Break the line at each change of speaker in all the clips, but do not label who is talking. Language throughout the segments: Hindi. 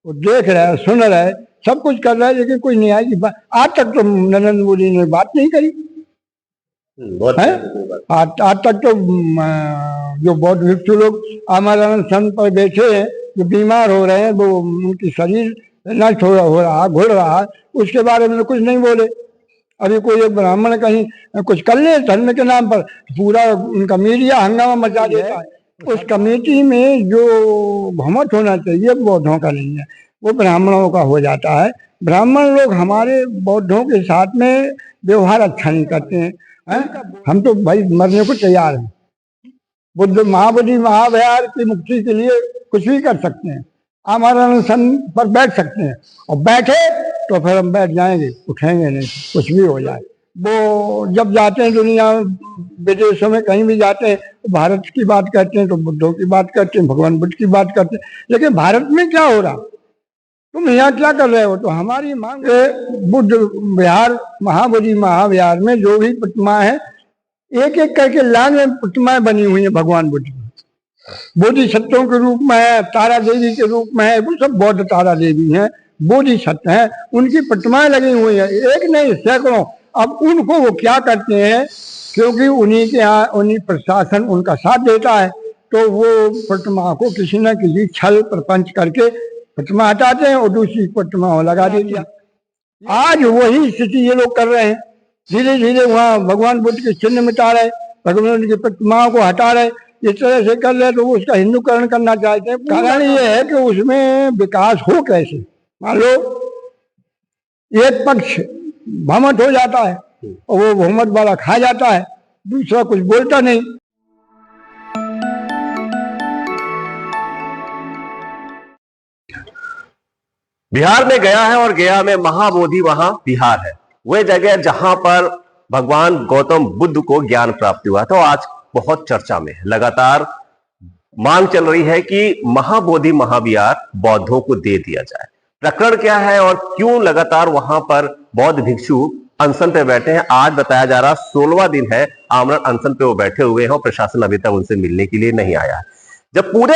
वो देख रहा है, सुन रहा है, सब कुछ कर रहा है, लेकिन कोई न्याय की बात आज तक तो नरेंद्र मोदी ने बात नहीं करी है। आज तक तो जो बौद्ध भिक्षु लोग आमरण अनशन पर बैठे हैं, जो बीमार हो रहे हैं, वो उनकी शरीर नष्ट हो रहा, घुल रहा, उसके बारे में कुछ नहीं बोले। अभी कोई एक ब्राह्मण कहीं कुछ कर ले धर्म के नाम पर, पूरा उनका मीडिया हंगामा मचा देता है। उस कमेटी में जो बहुमत होना चाहिए बौद्धों का नहीं है, वो ब्राह्मणों का हो जाता है। ब्राह्मण लोग हमारे बौद्धों के साथ में व्यवहार अच्छा नहीं करते हैं। हम तो भाई मरने को तैयार हैं, बुद्ध महाबोधि महाविहार की मुक्ति के लिए कुछ भी कर सकते हैं, आमरण अनशन पर बैठ सकते हैं, और बैठे तो फिर हम बैठ जाएंगे, उठेंगे नहीं, कुछ भी हो जाए। वो जब जाते हैं दुनिया विदेशों में कहीं भी जाते हैं, तो भारत की बात करते हैं, तो बुद्धों की बात करते हैं, भगवान बुद्ध की बात करते हैं, लेकिन भारत में क्या हो रहा, तुम यहाँ क्या कर रहे हो? तो हमारी मांग बुद्ध विहार महाबोधि महाविहार में जो भी प्रतिमा है, एक एक करके लाइन में प्रतिमाएं बनी हुई है भगवान बुद्ध की, बोधिसत्वों के रूप में है, तारा देवी के रूप में है, वो सब बौद्ध तारा देवी हैं, बोधिसत्व हैं, उनकी प्रतिमाएं लगी हुई है, एक नहीं सैकड़ों। अब उनको वो क्या करते हैं, क्योंकि उन्हीं के यहाँ उन्हीं प्रशासन उनका साथ देता है, तो वो प्रतिमा को किसी न किसी छल प्रपंच करके प्रतिमा हटाते हैं और दूसरी प्रतिमा लगा देती है। आज वही स्थिति ये लोग कर रहे हैं, धीरे धीरे वहाँ भगवान बुद्ध के चिन्ह मिटा रहे, भगवान की प्रतिमाओं को हटा रहे, इस तरह से कर रहे, तो वो उसका हिंदूकरण करना चाहते हैं। कारण ये है कि उसमें विकास हो कैसे। मान लो एक पक्ष बहुमत हो जाता है और वो बहुमत वाला खा जाता है, दूसरा कुछ बोलता नहीं।
बिहार में गया है और गया में महाबोधि वहां बिहार है, वह जगह जहां पर भगवान गौतम बुद्ध को ज्ञान प्राप्ति हुआ। तो आज बहुत चर्चा में है, लगातार मांग चल रही है कि महाबोधि महाविहार बौद्धों को दे दिया जाए। प्रकरण क्या है और क्यों लगातार वहां पर बौद्ध भिक्षु अनशन पे बैठे हैं? आज बताया जा रहा 16वां दिन है आमरण अनशन पे वो बैठे हुए हैं और प्रशासन अभी तक उनसे मिलने के लिए नहीं आया है। जब पूरे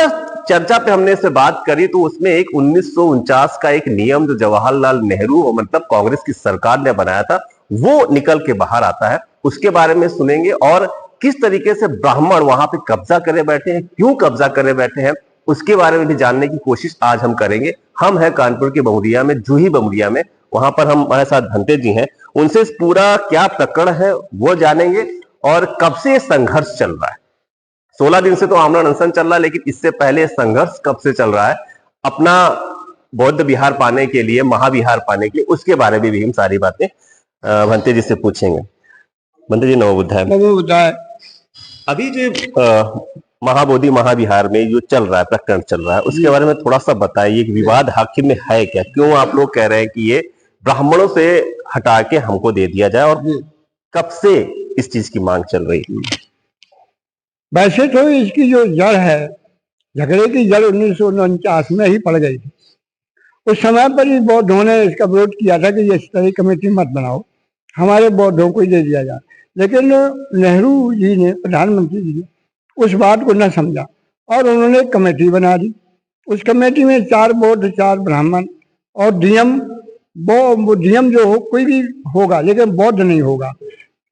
चर्चा पे हमने इससे बात करी तो उसमें एक 1949 का एक नियम जो जवाहरलाल नेहरू मतलब कांग्रेस की सरकार ने बनाया था, वो निकल के बाहर आता है। उसके बारे में सुनेंगे और किस तरीके से ब्राह्मण वहां पे कब्जा करे बैठे हैं, क्यों कब्जा करे बैठे हैं, उसके बारे में भी जानने की कोशिश आज हम करेंगे। हम हैं कानपुर के बमुरिया में, जूही बमुरिया में, वहां पर हमारे साथ भंते जी हैं, उनसे इस पूरा क्या प्रकरण है वो जानेंगे और कब से संघर्ष चल रहा है। 16 दिन से तो आमरण अनशन चल रहा है, लेकिन इससे पहले संघर्ष कब से चल रहा है अपना बौद्ध विहार पाने के लिए, महाविहार पाने के लिए, उसके बारे में भी हम सारी बातें भंते जी से पूछेंगे। भंते जी नमो बुद्धाय।
नमो बुद्धाय।
अभी जो महाबोधि महाविहार में जो चल रहा है, प्रकरण चल रहा है, उसके बारे में थोड़ा सा बताइए कि विवाद आखिर में है क्या, क्यों आप लोग कह रहे हैं कि ये ब्राह्मणों से हटा के हमको दे दिया जाए और कब से इस चीज की मांग चल रही है?
वैसे तो इसकी जो जड़ है, झगड़े की जड़ 1949 में ही पड़ गई थी। उस समय पर ही बौद्धों ने इसका विरोध किया था कि ये इस तरह कमेटी मत बनाओ, हमारे बौद्धों को ही दे दिया जाए। लेकिन नेहरू जी ने, प्रधानमंत्री जी ने उस बात को न समझा और उन्होंने एक कमेटी बना दी। उस कमेटी में 4 बौद्ध 4 ब्राह्मण और डीएम जो हो कोई भी होगा, लेकिन बौद्ध नहीं होगा,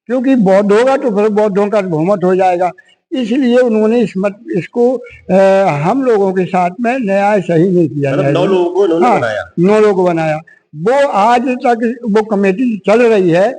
क्योंकि बौद्ध होगा तो फिर बौद्धों का बहुमत हो जाएगा। इसलिए उन्होंने इसको हम लोगों के साथ में न्याय सही नहीं किया।
9 लोगों को उन्होंने बनाया।
9 लोगों को बनाया। वो आज तक वो कमेटी चल रही है।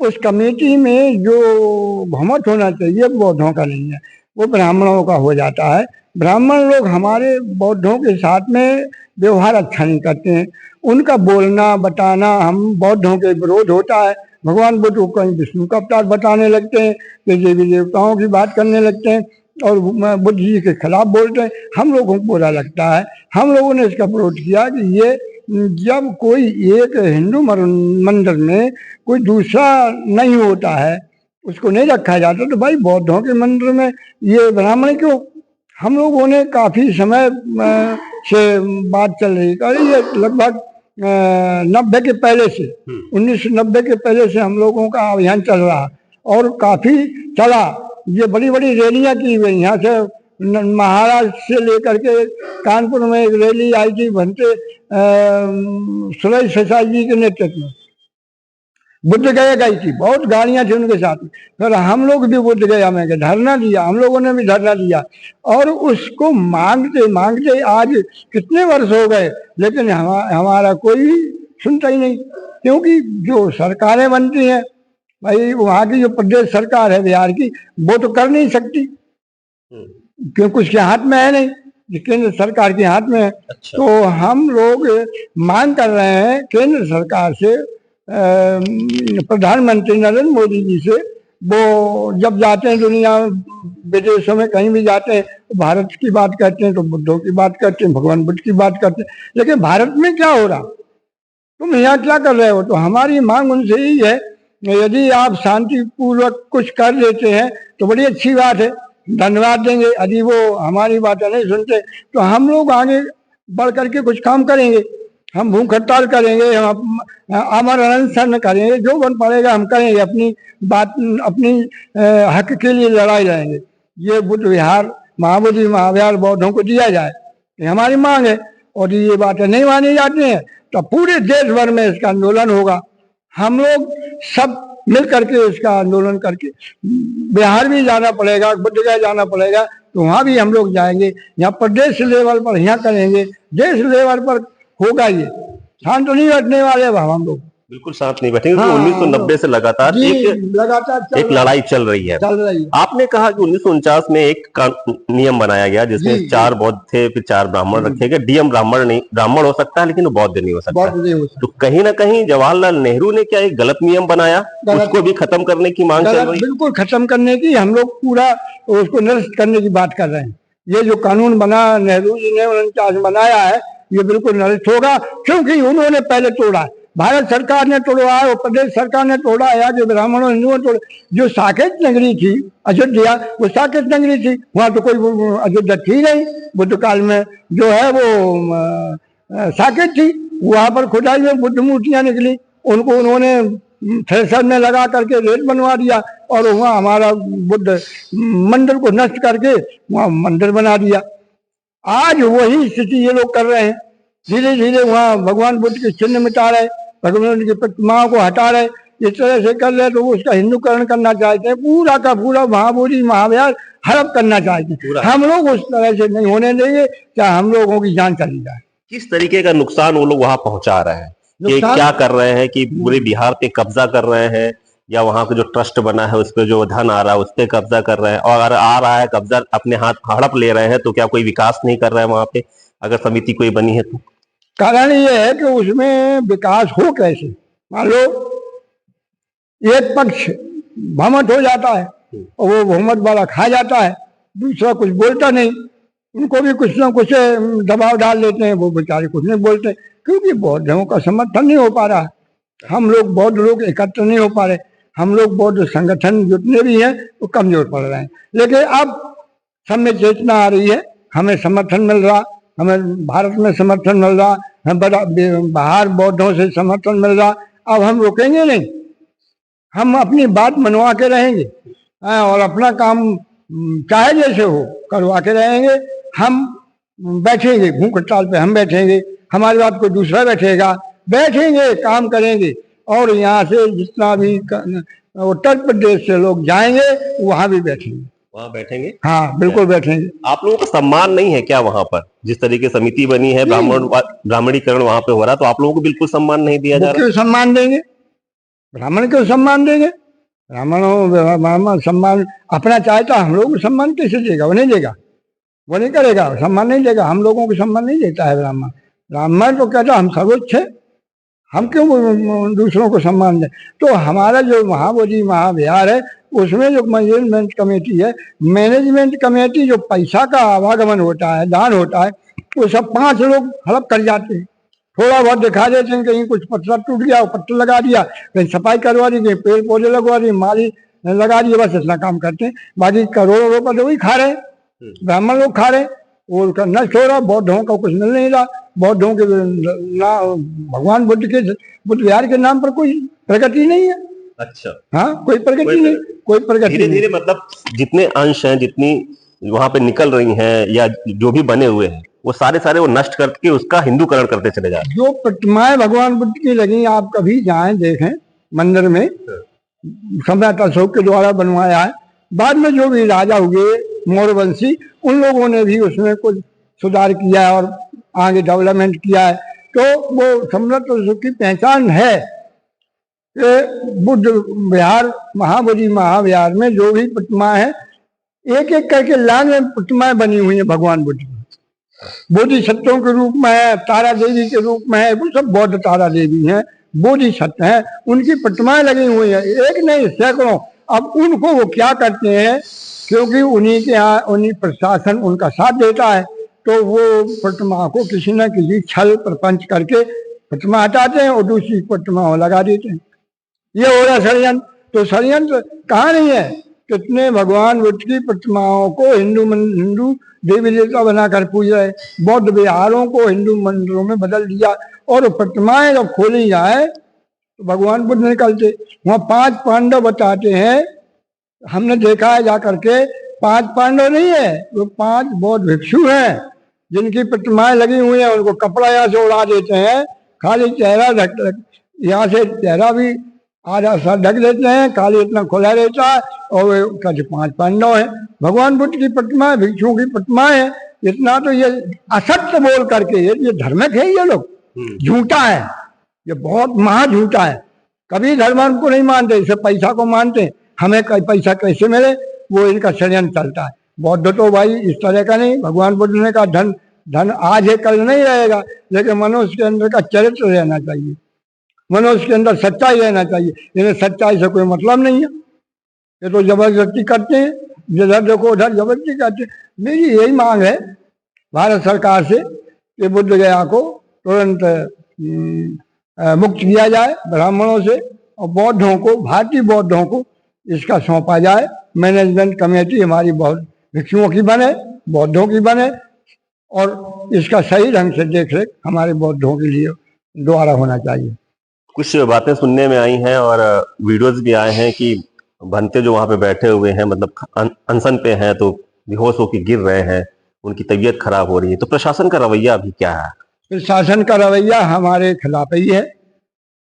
उस कमेटी में जो बहुमत होना चाहिए बौद्धों का नहीं है, वो ब्राह्मणों का हो जाता है। ब्राह्मण लोग हमारे बौद्धों के साथ में व्यवहार अच्छा नहीं करते हैं। उनका बोलना बताना हम बौद्धों के विरोध होता है। भगवान बुद्ध को कहीं विष्णु का अवतार बताने लगते हैं, देवी देवताओं की बात करने लगते हैं और बुद्ध जी के खिलाफ बोलते हैं। हम लोगों को बुरा लगता है। हम लोगों ने इसका विरोध किया कि ये जब कोई एक हिंदू मंदिर में कोई दूसरा नहीं होता है, उसको नहीं रखा जाता, तो भाई बौद्धों के मंदिर में ये ब्राह्मण क्यों? हम लोगों ने काफी समय से बात चल रही है, ये लगभग 90 के पहले से 1990 के पहले से हम लोगों का अभियान चल रहा और काफी चला। ये बड़ी बड़ी रैलियां की हुई, यहाँ से महाराष्ट्र से लेकर के कानपुर में एक रैली आई थी बनते सुरेश प्रसाद जी के नेतृत्व में, बुद्ध गया गई थी, बहुत गाड़ियां थी उनके साथ। फिर हम लोग भी बुद्ध गया में गए, धरना दिया, हम लोगों ने भी धरना दिया और उसको मांगते मांगते आज कितने वर्ष हो गए, लेकिन हमारा कोई सुनता ही नहीं। क्योंकि जो सरकारें बनती हैं भाई, वहाँ की जो प्रदेश सरकार है बिहार की, वो तो कर नहीं सकती क्योंकि उसके हाथ में है नहीं, केंद्र सरकार के हाथ में है।
अच्छा।
तो हम लोग मांग कर रहे हैं केंद्र सरकार से, प्रधानमंत्री नरेंद्र मोदी जी से, वो जब जाते हैं दुनिया विदेशों में कहीं भी जाते हैं तो भारत की बात करते हैं, तो बुद्धों की बात करते हैं, भगवान बुद्ध की बात करते हैं, लेकिन भारत में क्या हो रहा, तुम यहाँ क्या कर रहे हो। तो हमारी मांग उनसे ही है, यदि आप शांतिपूर्वक कुछ कर लेते हैं तो बड़ी अच्छी बात है, धन्यवाद देंगे। यदि वो हमारी बातें नहीं सुनते तो हम लोग आगे बढ़ करके कुछ काम करेंगे, हम भूख हड़ताल करेंगे, हम अमर अनशन करेंगे, जो बन पड़ेगा हम करेंगे, अपनी बात अपनी हक के लिए लड़ाई लड़ेंगे। ये बुद्ध विहार महाबोधि महाविहार बौद्धों को दिया जाए, ये हमारी मांग है। और ये बातें नहीं मानी जाती हैं तो पूरे देश भर में इसका आंदोलन होगा, हम लोग सब मिल करके इसका आंदोलन करके, बिहार भी जाना पड़ेगा, बुद्धगया जाना पड़ेगा, तो वहाँ भी हम लोग जाएंगे। यहाँ प्रदेश लेवल पर यहाँ करेंगे, देश लेवल पर होगा। ये शांत नहीं बैठने वाले हम लोग,
बिल्कुल शांत नहीं बैठेंगे। हाँ, 1990 से लगातार एक लड़ाई चल रही है। आपने कहा कि 1949 में एक नियम बनाया गया जिसमें 4 बौद्ध थे, फिर 4 ब्राह्मण रखे गए। डीएम ब्राह्मण नहीं, ब्राह्मण हो सकता है लेकिन वो बौद्ध नहीं हो सकता। तो कहीं ना कहीं जवाहरलाल नेहरू ने क्या एक गलत नियम बनाया, उसको भी खत्म करने की मांग चल रही है।
बिल्कुल खत्म करने की, हम लोग पूरा उसको निरस्त करने की बात कर रहे हैं। ये जो कानून बना नेहरू जी ने 49 बनाया है, ये बिल्कुल निरस्त होगा, क्योंकि उन्होंने पहले तोड़ा है, भारत सरकार ने तोड़ा है, प्रदेश सरकार ने तोड़ा है, जो ब्राह्मणों हिंदुओं ने तोड़ा। जो साकेत नगरी थी अयोध्या, वो साकेत नगरी थी, वहां तो कोई अयोध्या थी नहीं। बुद्ध काल में जो है वो साकेत थी, वहां पर खुदाई में बुद्ध मूर्तियां निकली, उनको उन्होंने थ्रेसर में लगा करके रेत बनवा दिया और वहाँ हमारा बुद्ध मंदिर को नष्ट करके वहाँ मंदिर बना दिया। आज वही स्थिति ये लोग कर रहे हैं, धीरे धीरे वहाँ भगवान बुद्ध के चिन्ह मिटा रहे, भगवान की प्रतिमाओं को हटा रहे, इस तरह से कर रहे तो वो उसका हिंदूकरण करना चाहते हैं, पूरा का पूरा महाबोधि महाविहार हड़प करना चाहते हैं। हम लोग उस तरह से नहीं होने देंगे, चाहे हम लोगों की जान चली जाए।
किस तरीके का नुकसान वो लोग वहां पहुंचा रहे हैं, कि क्या कर रहे हैं, कि पूरे बिहार पे कब्जा कर रहे हैं, या वहां का जो ट्रस्ट बना है उस पर जो धन आ रहा है उस पर कब्जा कर रहे हैं, और अगर आ रहा है कब्जा अपने हाथ हड़प ले रहे हैं तो क्या कोई विकास नहीं कर रहे हैं वहां पे, अगर समिति कोई बनी है तो?
कारण ये है कि उसमें विकास हो कैसे। मान लो एक पक्ष भ्रमट हो जाता है और वो बहुमत वाला खा जाता है, दूसरा कुछ बोलता नहीं, उनको भी कुछ ना कुछ दबाव डाल देते हैं, वो बेचारे कुछ नहीं बोलते, क्योंकि बौद्धों का समर्थन नहीं हो पा रहा। हम लोग बौद्ध लोग एकत्र नहीं हो पा रहे, हम लोग बौद्ध संगठन जितने भी हैं वो कमजोर पड़ रहे हैं। लेकिन अब सब में चेतना आ रही है, हमें समर्थन मिल रहा, हमें भारत में समर्थन मिल रहा, हम बाहर बौद्धों से समर्थन मिल रहा। अब हम रुकेंगे नहीं, हम अपनी बात मनवा के रहेंगे और अपना काम चाहे जैसे हो करवा के रहेंगे। हम बैठेंगे भूख हड़ताल पे, हम बैठेंगे, हमारी बात कोई दूसरा बैठेगा, बैठेंगे काम करेंगे, और यहाँ से जितना भी उत्तर प्रदेश से लोग जाएंगे वहां भी बैठेंगे।
वहां बैठेंगे?
हाँ बिल्कुल बैठेंगे।
आप लोगों का सम्मान नहीं है क्या वहां पर? जिस तरीके समिति बनी है, ब्राह्मणीकरण वहां पे हो रहा, तो आप लोगों को बिल्कुल सम्मान नहीं दिया जा रहा?
क्यों सम्मान देंगे, ब्राह्मण क्यों सम्मान देंगे? ब्राह्मण सम्मान अपना चाहता, हम लोग को सम्मान कैसे देगा? वो नहीं देगा, वो नहीं करेगा, सम्मान नहीं देगा, हम लोगों को सम्मान नहीं देता है ब्राह्मण। ब्राह्मण तो कहता हम सर्वोच्च है, हम क्यों दूसरों को सम्मान दें? तो हमारा जो महाबोधि महाविहार है उसमें जो मैनेजमेंट कमेटी है, मैनेजमेंट कमेटी जो पैसा का आवागमन होता है, दान होता है, वो सब 5 लोग हड़प कर जाते हैं, थोड़ा बहुत दिखा देते हैं, कहीं कुछ पत्थर टूट गया पत्थर लगा दिया, कहीं सफाई करवा दी, कहीं पेड़ पौधे लगवा दिए, माली लगा दिए, बस इतना काम करते हैं। बाकी करोड़ों रुपये तो वही खा रहे हैं, ब्राह्मण लोग खा रहे हैं, वो उसका नष्ट हो रहा, बौद्धों का कुछ मिल नहीं रहा। बौद्धों के भगवान बुद्ध के बुद्ध विहार के नाम पर कोई प्रगति नहीं है।
अच्छा,
हाँ कोई प्रगति नहीं, कोई प्रगति
धीरे धीरे मतलब जितने अंश हैं, जितनी वहां पे निकल रही हैं या जो भी बने हुए हैं, वो सारे वो नष्ट करके उसका हिंदूकरण करते चले जा रहे
जो प्रतिमाएं भगवान बुद्ध की लगी, आप कभी जाएं देखें मंदिर में, सम्राट अशोक के द्वारा बनवाया है। बाद में जो भी राजा हुए मौर्यवंशी, उन लोगों ने भी उसमें कुछ सुधार किया है और आगे डेवलपमेंट किया है। तो वो सम्राट अशोक की पहचान है कि बुद्ध विहार, महाबोधि महाविहार में जो भी प्रतिमा है, एक एक करके लाइन में प्रतिमाएं बनी हुई है भगवान बुद्ध की। बोधिसत्वों के रूप में है, तारा देवी के रूप में है, वो सब बौद्ध तारा देवी हैं, बोधिसत्व हैं, उनकी प्रतिमाएं लगी हुई है, एक नहीं सैकड़ों। अब उनको वो क्या करते हैं, क्योंकि उन्हीं के यहाँ उन्हीं प्रशासन उनका साथ देता है, तो वो प्रतिमा को किसी न किसी छल प्रपंच करके प्रतिमा हटाते हैं और दूसरी प्रतिमा लगा देते हैं। ये हो रहा षड्यंत्र। तो षड्यंत्र कहाँ नहीं है, कितने भगवान बुद्ध की प्रतिमाओं को हिंदू देवी देवता बनाकर पूज रहे, बौद्ध विहारों को हिंदू मंदिरों में बदल दिया, और प्रतिमाएं जब खोली जाए तो भगवान बुद्ध निकलते। वहाँ 5 पांडव बताते हैं, हमने देखा है जा करके, 5 पांडव नहीं है, वो 5 बौद्ध भिक्षु हैं जिनकी प्रतिमाएं लगी हुई हैं। उनको कपड़ा यहाँ से उड़ा देते हैं, खाली चेहरा ढक, यहाँ से चेहरा भी आधा सर ढक देते हैं, खाली इतना खुला रहता है, और वे कहते 5 पांडव हैं। भगवान बुद्ध की प्रतिमा, भिक्षुओं की प्रतिमा है। इतना तो ये असत्य बोल करके, ये धार्मिक है, ये लोग झूठा है, ये बहुत महा झूठा है। कभी धर्म को नहीं मानते, इसे पैसा को मानते। हमें पैसा कैसे मिले, वो इनका षड्यंत्र चलता है। बौद्ध तो भाई इस तरह का नहीं। भगवान बुद्ध ने कहा धन आज है कल नहीं रहेगा, लेकिन मनुष्य के अंदर का चरित्र रहना चाहिए, मनुष्य के अंदर सच्चाई रहना चाहिए। इन्हें सच्चाई से कोई मतलब नहीं है, ये तो जबरदस्ती करते हैं, जिधर देखो उधर जबरदस्ती करते हैं। मेरी यही मांग है भारत सरकार से कि बुद्ध गया को तुरंत मुक्त किया जाए ब्राह्मणों से, और बौद्धों को, भारतीय बौद्धों को इसका सौंपा जाए। मैनेजमेंट कमेटी हमारी बौद्ध भिक्षुओं की बने, बौद्धों की बने, और इसका सही ढंग से देख रेख हमारे बौद्धों के लिए द्वारा होना चाहिए।
कुछ बातें सुनने में आई हैं और वीडियोस भी आए हैं कि भंते जो वहां पे बैठे हुए हैं, मतलब अनशन पे हैं, तो बेहोश होकर गिर रहे हैं, उनकी तबीयत खराब हो रही है। तो प्रशासन का रवैया अभी क्या है?
प्रशासन का रवैया हमारे खिलाफ ही है,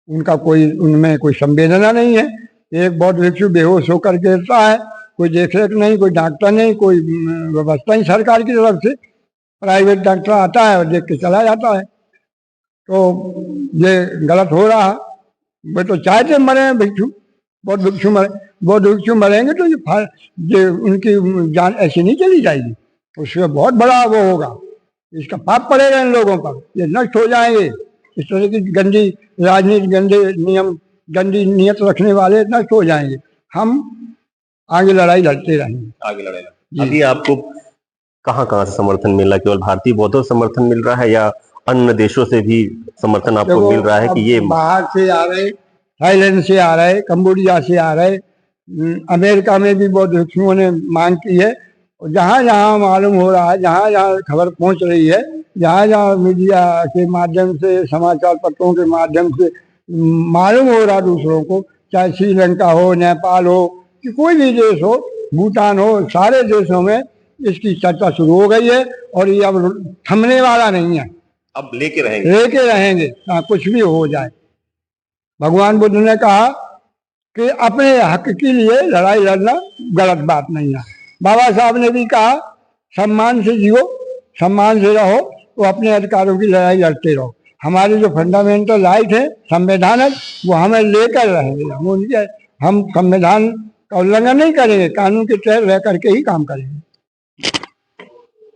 उनका कोई, उनमें कोई संवेदना नहीं है। एक बौद्ध भिक्षु बेहोश होकर गिरता है, कोई देख रेख नहीं, कोई डॉक्टर नहीं, कोई व्यवस्था नहीं सरकार की तरफ से। प्राइवेट डॉक्टर आता है और देख के चला जाता है। तो ये गलत हो रहा है। वे तो चाहते मरे भिक्षु, बौद्ध भिक्षु मरे, बौद्ध भिक्षु मरेंगे तो ये उनकी जान ऐसी नहीं चली जाएगी, उसमें बहुत बड़ा वो होगा, इसका पाप पड़ेगा इन लोगों पर, ये नष्ट हो जाएंगे। इस तरह की गंदी राजनीति, गंदे नियम, गंदी नियत रखने वाले नष्ट हो जाएंगे। हम आगे लड़ाई लड़ते रहेंगे।
आगे लड़ेगा। अभी आपको कहाँ से समर्थन मिल रहा है? केवल भारतीय बौद्धों से समर्थन मिल रहा है या अन्य देशों से भी समर्थन आपको मिल रहा है? कि ये
बाहर से आ रहे, थाईलैंड से आ रहे, कंबोडिया से आ रहे, अमेरिका में भी बौद्ध भिक्षुओं ने मांग की है। जहाँ जहाँ मालूम हो रहा है, जहाँ जहाँ खबर पहुँच रही है, जहाँ जहाँ मीडिया के माध्यम से, समाचार पत्रों के माध्यम से मालूम हो रहा दूसरों को, चाहे श्रीलंका हो, नेपाल हो, कि कोई भी देश हो, भूटान हो, सारे देशों में इसकी चर्चा शुरू हो गई है। और ये अब थमने वाला नहीं है,
अब लेके रहेंगे
कुछ भी हो जाए। भगवान बुद्ध ने कहा कि अपने हक के लिए लड़ाई लड़ना गलत बात नहीं है। बाबा साहब ने भी कहा सम्मान से जियो, सम्मान से रहो, तो अपने अधिकारों की लड़ाई लड़ते रहो। हमारी जो फंडामेंटल राइट है, संवैधान है, वो हमें लेकर रहेंगे। हम संविधान का उल्लंघन नहीं करेंगे, कानून के तहत रह करके ही काम करेंगे।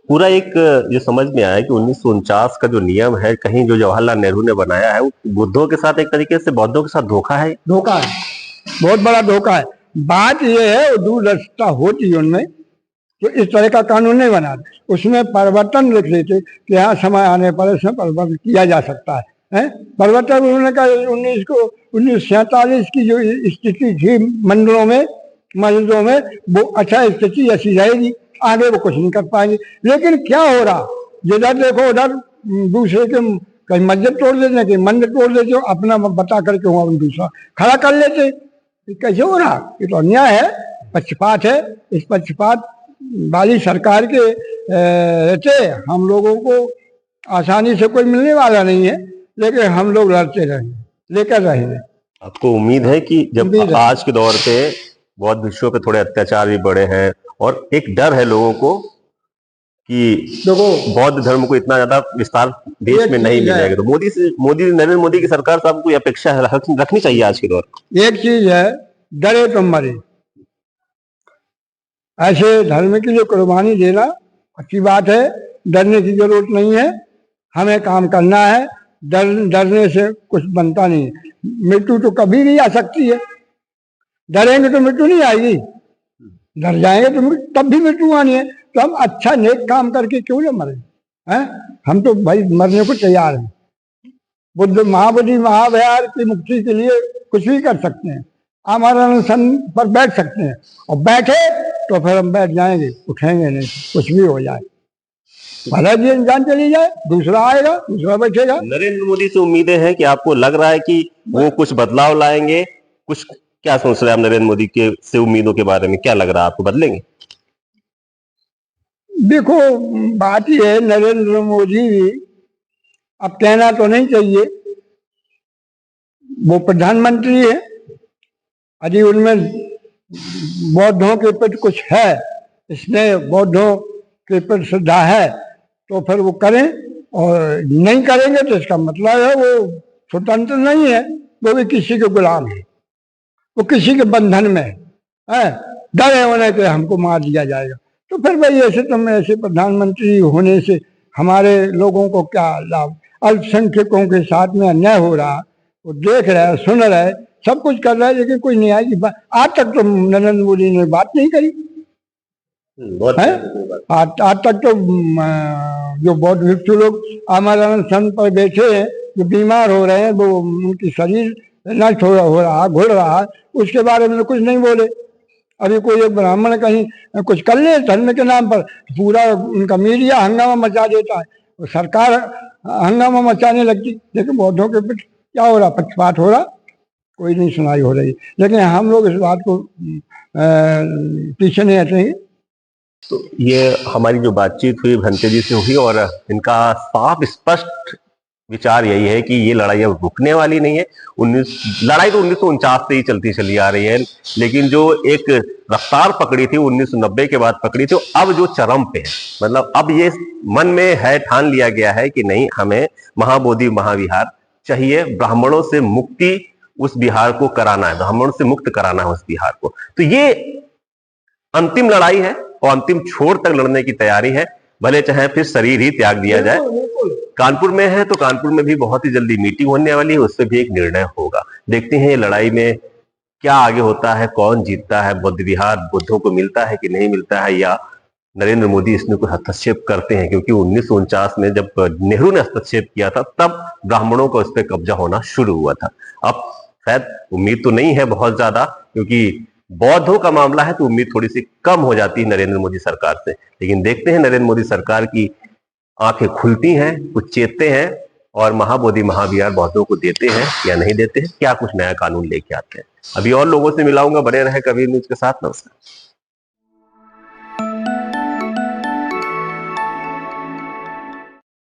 पूरा एक जो समझ में आया कि 1949 का जो नियम है, कहीं जो जवाहरलाल नेहरू ने बनाया है, वो बुद्धों के साथ एक तरीके से बौद्धों के साथ धोखा है।
धोखा है, बहुत बड़ा धोखा है। बात ये है, दूरदर्शिता होती है उनमें, तो इस तरह का कानून नहीं बनाते। उसमें परिवर्तन लिख देते कि यहाँ समय आने पर इसमें परिवर्तन किया जा सकता है। परिवर्तन उन्होंने कहा 1947 की जो स्थिति थी मंदिरों में, मस्जिदों में, वो अच्छा स्थिति ऐसी रहेगी, आगे वो कुछ नहीं कर पाएंगे। लेकिन क्या हो रहा, जिधर देखो उधर दूसरे के, कहीं मस्जिद तोड़ देते, कहीं मंदिर तोड़ देते, अपना बता करके वहाँ दूसरा खड़ा कर लेते। कैसे हो रहा? ये तो अन्याय है, पक्षपात है। इस पक्षपात वाली सरकार के रहते हम लोगों को आसानी से कोई मिलने वाला नहीं है, लेकिन हम लोग लड़ते रहेंगे, लेकर रहेंगे।
आपको उम्मीद है कि जब
उम्मीद है।
आज के दौर पे बौद्ध भिक्षुओं पे थोड़े अत्याचार भी बढ़े हैं और एक डर है लोगों को कि
देखो,
बौद्ध धर्म को इतना ज्यादा विस्तार देश
एक
में नहीं
चीज है।
मिलेगा, तो नरेंद्र मोदी की सरकार साहब को यह अपेक्षा रखनी चाहिए आज के दौर में।
एक चीज है, डरे तो मरे। ऐसे धर्म के लिए कुर्बानी देना अच्छी बात है, डरने की जरूरत नहीं है। हमें काम करना है, डरने से कुछ बनता नहीं है। मृत्यु तो कभी नहीं आ सकती है, डरेंगे तो मृत्यु नहीं आएगी, डर जाएंगे तो तब भी मृत्यु आनी है। तो हम अच्छा नेक काम करके क्यों न मरे हैं? हम तो भाई मरने को तैयार हैं। बुद्ध महाबोधि महाविहार की मुक्ति के लिए कुछ भी कर सकते हैं, आमरण अनशन पर बैठ सकते हैं, और बैठे तो फिर हम बैठ जाएंगे, उठेंगे नहीं, कुछ भी हो जाए, भला जी इंसान चली जाए, दूसरा आएगा, दूसरा बैठेगा।
नरेंद्र मोदी से उम्मीदें हैं कि आपको लग रहा है कि वो कुछ बदलाव लाएंगे, कुछ क्या सोच रहे हैं आप नरेंद्र मोदी के से उम्मीदों के बारे में? क्या लग रहा है आपको, बदलेंगे?
देखो, बात यह है, नरेंद्र मोदी अब कहना तो नहीं चाहिए, वो प्रधानमंत्री है, यदि उनमें बौद्धों के प्रति कुछ है, इसने बौद्धों के प्रति श्रद्धा है, तो फिर वो करें, और नहीं करेंगे तो इसका मतलब है वो स्वतंत्र नहीं है, वो भी किसी के गुलाम है, वो किसी के बंधन में है। डरे होने के हमको मार दिया जाएगा, तो फिर भाई ऐसे प्रधानमंत्री होने से हमारे लोगों को क्या लाभ? अल्पसंख्यकों के साथ में अन्याय हो रहा, वो देख रहा है, सुन रहा है, सब कुछ कर रहा है, लेकिन कोई न्याय की बात आज तक तो नरेंद्र मोदी ने बात नहीं करी है। आज तक तो जो बौद्ध भिक्षु लोग आमरण अनशन पर बैठे हैं, जो बीमार हो रहे हैं, वो उनकी शरीर नष्ट हो रहा, घुल रहा, उसके बारे में कुछ नहीं बोले। अभी कोई एक ब्राह्मण कहीं कुछ कर ले धर्म के नाम पर, पूरा उनका मीडिया हंगामा मचा देता है, और सरकार हंगामा मचाने लगती। लेकिन बौद्धों के प्रति क्या हो रहा? पक्षपात हो रहा, कोई नहीं सुनाई हो रही। लेकिन हम लोग इस बात को पीछे नहीं हटेंगे।
तो ये हमारी जो बातचीत हुई भंते जी से हुई, और इनका साफ स्पष्ट विचार यही है कि ये लड़ाई अब रुकने वाली नहीं है। लड़ाई तो 1949 से ही चलती चली आ रही है, लेकिन जो एक रफ्तार पकड़ी थी 1990 के बाद पकड़ी थी, अब जो चरम पे है, मतलब अब ये मन में है, ठान लिया गया है कि नहीं, हमें महाबोधि महाविहार चाहिए, ब्राह्मणों से मुक्ति उस बिहार को कराना है, ब्राह्मणों से मुक्त कराना है उस बिहार को। तो ये अंतिम लड़ाई है और अंतिम छोर तक लड़ने की तैयारी है, भले चाहे फिर शरीर ही त्याग दिया जाए। कानपुर में है तो कानपुर में भी बहुत ही जल्दी मीटिंग होने वाली है, उससे भी एक निर्णय होगा। देखते हैं ये लड़ाई में क्या आगे होता है, कौन जीतता है, बौद्ध विहार बुद्धों को मिलता है कि नहीं मिलता है, या नरेंद्र मोदी इसमें कोई हस्तक्षेप करते हैं। क्योंकि 1949 में जब नेहरू ने हस्तक्षेप किया था, तब ब्राह्मणों का उस पर कब्जा होना शुरू हुआ था। अब शायद उम्मीद तो नहीं है बहुत ज्यादा, क्योंकि बौद्धों का मामला है तो उम्मीद थोड़ी सी कम हो जाती है नरेंद्र मोदी सरकार से। लेकिन देखते हैं नरेंद्र मोदी सरकार की आंखें खुलती हैं, कुछ चेतते हैं, और महाबोधि महाविहार बौद्धों को देते हैं या नहीं देते हैं, क्या कुछ नया कानून लेके आते हैं। अभी और लोगों से मिलाऊंगा, बने रहे कबीर न्यूज के साथ। नमस्कार।